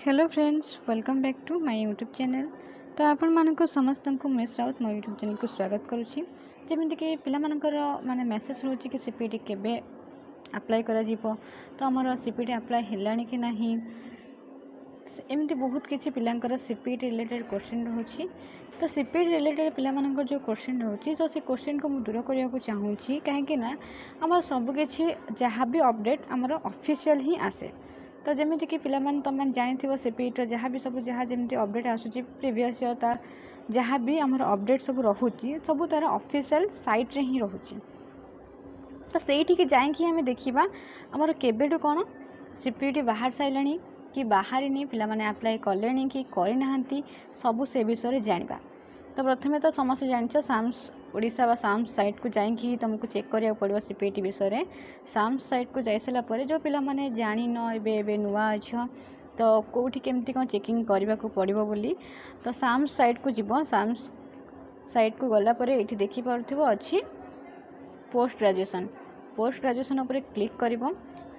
Hello friends, welcome back to my YouTube channel. तो आपण मानक समस्त को मिस राउत मो यूट्यूब चैनल को स्वागत करुच्ची। जमीक पिला माने मेसेज रोचे कि सीपीटी केबे अप्लाई करा जीवो, तो आमर सीपीटी अप्लाई हेलानी कि नाही, एमती बहुत किसी पिलांकर सीपीटी रिलेटेड क्वेश्चन रोची। तो सीपीटी रिलेटेड पिला मानकर जो क्वेश्चन रोची, तो से क्वेश्चन को दूर करने को चाहूँगी, कहीं आम सबकि जहाँ भी अपडेट आमर ऑफिशियल ही आसे। तो जमीती कि पिला तुम जानी सीपीटी जहाँ भी सब जहाँ जमी अपडेट आसूँ प्रिवियस ईयर तार जहाँ भी आमर अपडेट सब रोचे सब तार ऑफिशियल साइट रे ही रोचे। तो सही जाइए आम देखा आमर केबेठू कौन सीपीटी बाहर सारे कि बाहरी पिला माने अप्लाई कले कि करना सब से विषय जाना। तो प्रथमे तो समस्त जान साम्स ओडिशा साम्स साइट को जाइए तुमको चेक करा पड़ो सीपीटी विषय। साम्स साइट को जाई सारा पर जो पिला माने जानी न एबे नुआ अच्छ तो कौटी केमती कौन चेकिंग करने को पड़ो बोली, तो साम्स साइट को जीव। साम्स साइट को गलापर ये देखिपो अच्छी पोस्ट ग्रेजुएशन उपर क्लिक कर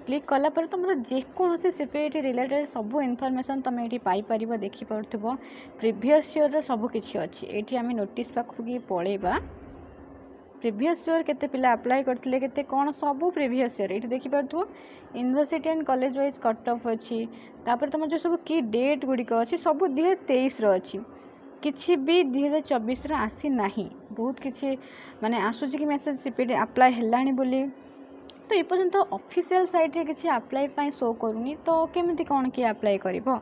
क्लिक कलापर तुम जेकोसी सीपीटी रिलेटेड सब इनफॉरमेशन तुम ये पाइपर देखिपो। प्रीवियस ईयर सबकि अच्छी ये आम नोटिस पाखक पलैबा प्रीवियस ईयर केते पिला अप्लाई करथिले केते कौन सब प्रीवियस ईयर ये देखिपो। University and college wise cut off अच्छी, तापर तुम जो सब की डेट गुड़िक अच्छी सब 2023 अच्छी, किसी भी 2024 आसी ना। बहुत किसी माने आसूँ कि मेसेज सीपीटी अप्लाई हेलानी बोली, तो ये पर्यंत ऑफिशियल साइट रे किसी अप्लाई पाई शो करूनी, तो केमिति कौन किए अप्लाई करिवो।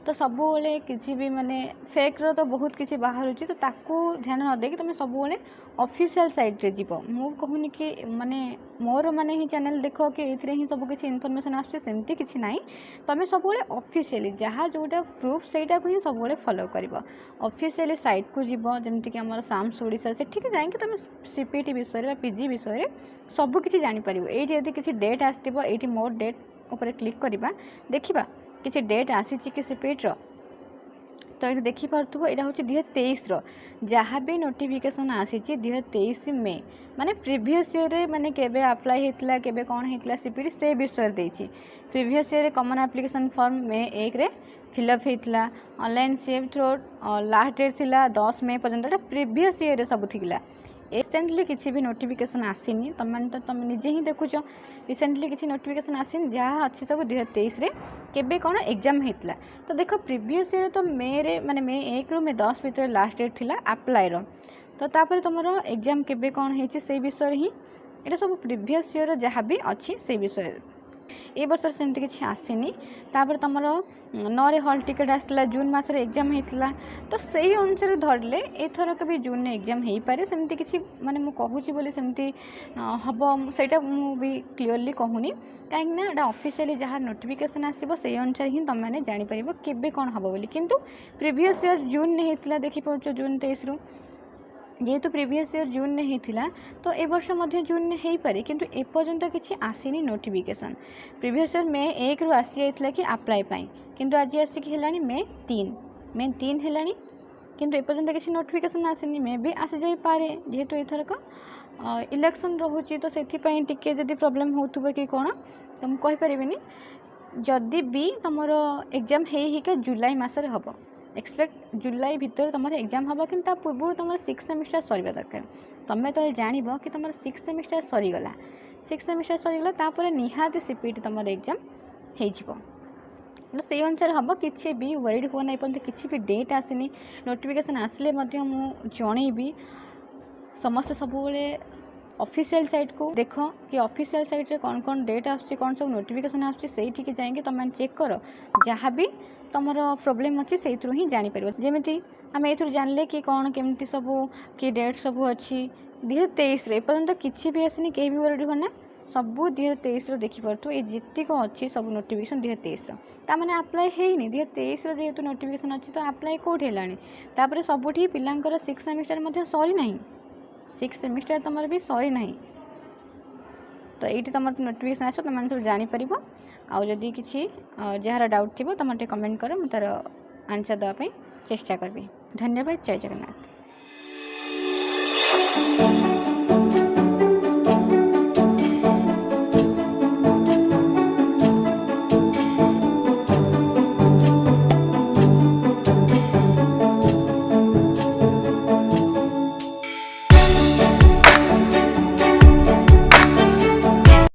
तो सबुले किसी भी माने फेक रो तो बहुत किसी बाहर तो ताकू ध्यान न देकी तुम सबुले ऑफिशियल साइट रे जीवो। मु कहूनी कि माने मोर माने ही चैनल देखो कि एथरे ही सब किसी इनफॉरमेशन आछे, सेमती किसी नाही। तुम सबुले ऑफिशियली जहाँ जोटा प्रूफ सेटा को ही सबुले फॉलो करिवो। ऑफिशियली साइट को जीवो जेमति कि हमर साम्स ओडिशा से ठीक जाइए तुम सीपीटी विषय पीजी विषय सब किसी जानि परिवो। एठी यदि किसी डेट आस्तिबो एठी मोर डेट ऊपर क्लिक करिबा देखिबा किसी डेट आसी कि सीपीटी तो ये देखिपो यहाँ हूँ 2023 जहाँ भी नोटिफिकेशन आसी 2023 में माने प्रीवियस ईयर माने केबे अप्लाई होता केबे कौन होता सीपीटी से विषय देछि। Previous year common application form में 1 रे फिलअप होता online save through last date थिला 10 मई पर्यंत प्रीवियस ईयर सब थिला। रिसेंटली किसी भी नोटिफिकेशन आसीनी, तुम निजे ही देखुच रिसेंटली किसी नोटिफिकेशन आसीनी जहाँ अच्छी सब 2023 रे केबे कौन एग्जाम होता। तो देख प्रीवियस ईयर तो मे रे माने मे 1 रू मे 10 भितर लास्ट डेट थिला अप्लाई रो, तो तापर तुमर एग्जाम केबे कौन होइछि से विषय ही एटा सब प्रीवियस ईयर जहाँ भी अच्छी से विषय। ए वर्ष सेमती किसी आसीनी, तापर तुम 9 रे हॉल टिकेट आसला जून मास एग्जाम होता, तो सही अनुसार धरले एथरक भी जून में एग्जाम हो पारे सेमती किसी माने मु कहूची बोली सेमती हम सेटा मु भी क्लियरली कहूनी, कहीं एटा ऑफिशियली जहाँ नोटिफिकेशन आसीबो से अनुसार ही तुम मैंने जानि परिबो केबे कौन हबो बोली। किंतु प्रीवियस ईयर जून ने होता देखि पाउछ जून 23 रू जेहेतु प्रीवियस ईयर जून ने होता तो ए वर्ष मध्य जून ने हो पारे, किंतु एपर्यंत किसी आसीनी नोटिफिकेशन। प्रीवियस ईयर मे 1 रू आसी जाइथिला कि अप्लाई पाई, किंतु आज आसिक हेलानी मे 3 हेलानी, किंतु एपर्यंत किसी नोटिफिकेशन आसीनी। मे भी आसी जाई पारे जेहेतु एथरक इलेक्शन रोचे, तो सेथिपाई टिके जदि प्रॉब्लम होथुबो कि कोन तो मु कहि परिबिनी। जदि भी तुमर एग्जाम हे जुलाई मासरे हबो, एक्सपेक्ट जुलाई भितर तुम एग्जाम हम कि पूर्व तुम 6 सेमिस्टर सरीबा दरकार। तुम्हें तो जान कि तुम 6 सेमिस्टर सरीगला, 6 सेमिस्टर सरीगला तापर निहाती सीपीटी तुम एग्जाम हो से अनुसार हम किसी भी वरीड हुआ ना पर्यटन किसी भी डेट आसनी। नोटिफिकेशन आसिले जनईबी समस्त सब ऑफिशियल साइट को देख कि ऑफिशियल साइट रे कौन कौन डेट आसुची कौन सब नोटिफिकेशन आसुची सेठी जाइए तुम चेक कर जहाँ भी तुम प्रोब्लेम अच्छी से ही जापर। जमी आम ए जानले कि कौन केमती सब कि डेट सब अच्छी 2023 एपर्यंत किसी भी आसनी कहीं भी वरीड होना सब 2023 देखिपो। ये जीतिक अच्छी सब नोटिफिकेशन 2023 ताने अप्लाई होनी 2023 जेहेतु नोटिफिकेशन अच्छी तो अप्लाई कौट है सबुठी पिलांकर 6 सेमिस्टर सरी ना, 6 सेमिस्टर तुम भी सरी ना, तो ये तुम नोटिफिकेशन आस तुम सब जापर। आउ जदि किसी जार डाउट थी तुम कमेंट कर मुझे तार आंसर देवाई चेष्टा करी। धन्यवाद। जय जगन्नाथ।